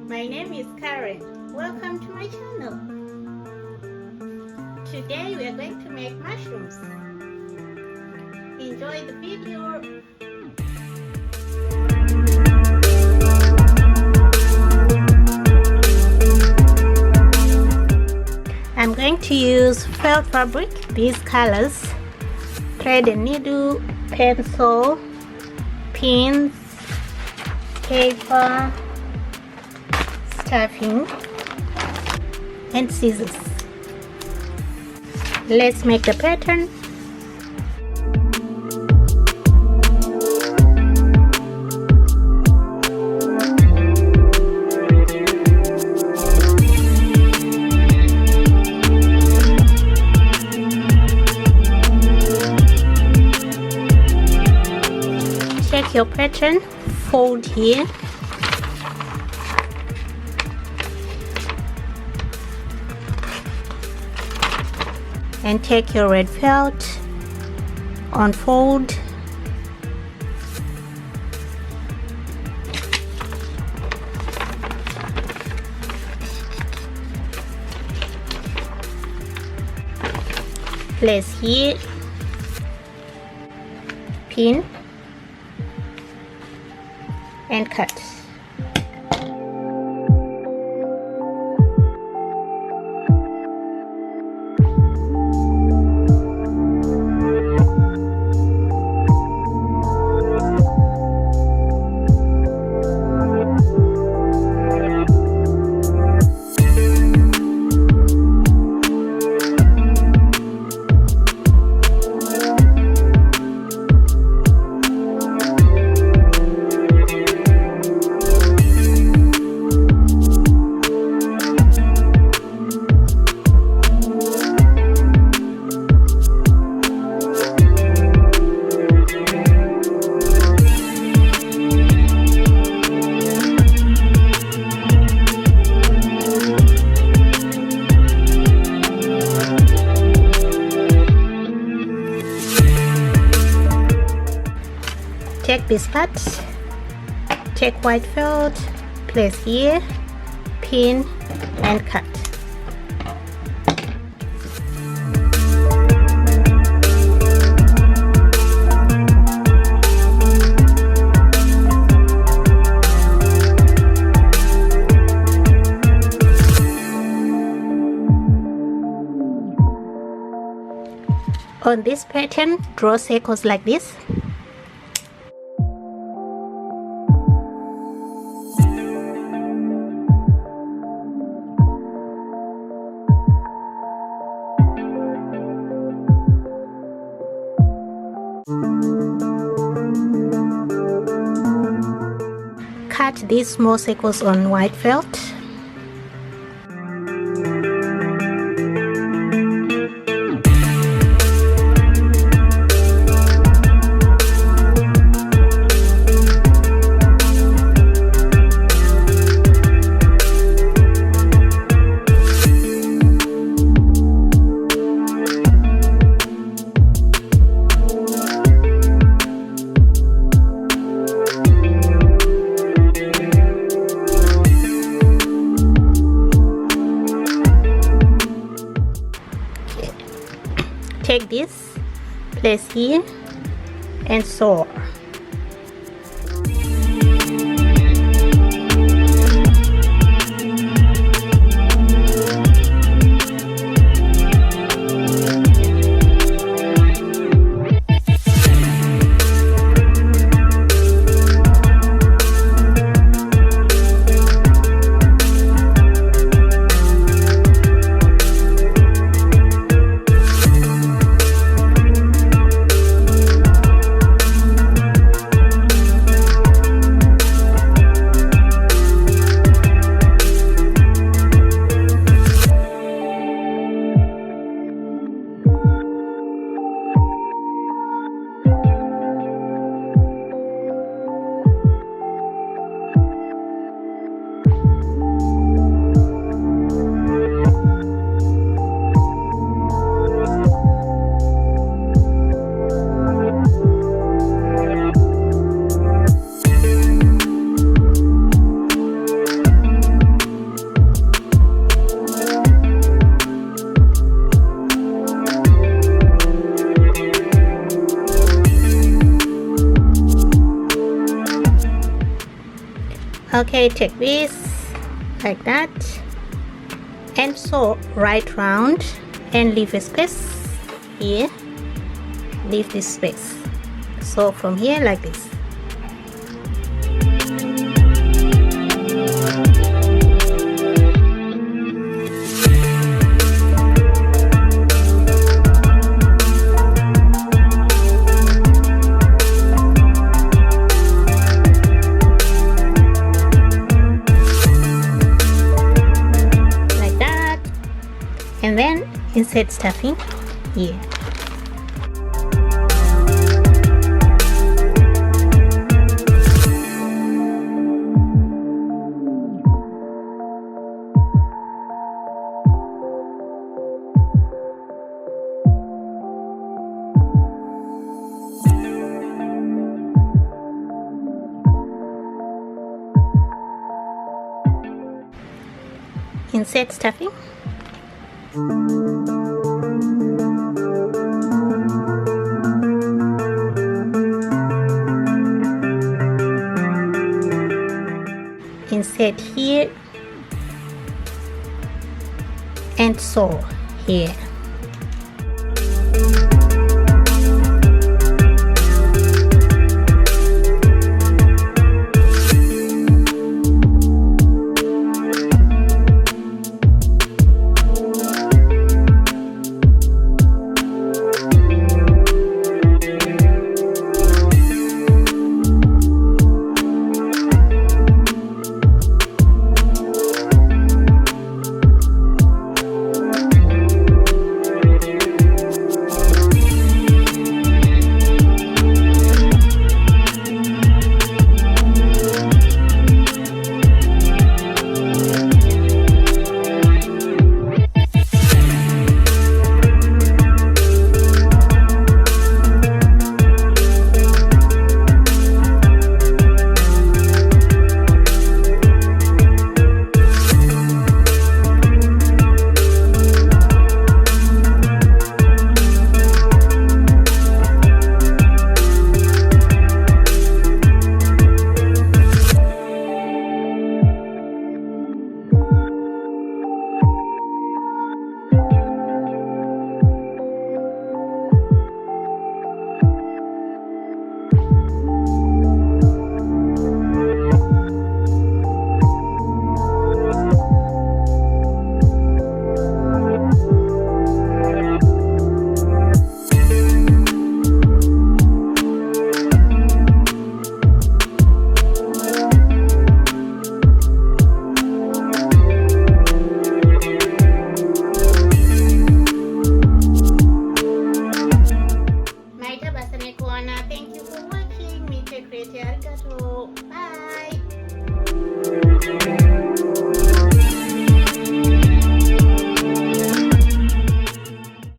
My name is Karen. Welcome to my channel. Today we are going to make mushrooms. Enjoy the video. I'm going to use felt fabric, these colors, thread and needle, pencil, pins, paper, stuffing, and scissors. Let's make the pattern. Check your pattern, fold here. And take your red felt, unfold, place here, pin, and cut. Take this part, take white felt, place here, pin, and cut. On this pattern, draw circles like this. Cut these small circles on white felt. Take this, place here, and sew. Okay, take this like that and sew right round and leave a space here. Leave this space. So from here like this. And then insert stuffing here. Insert stuffing. Insert here and sew here. Thank you for watching. Meet a creator. Arigato. Bye.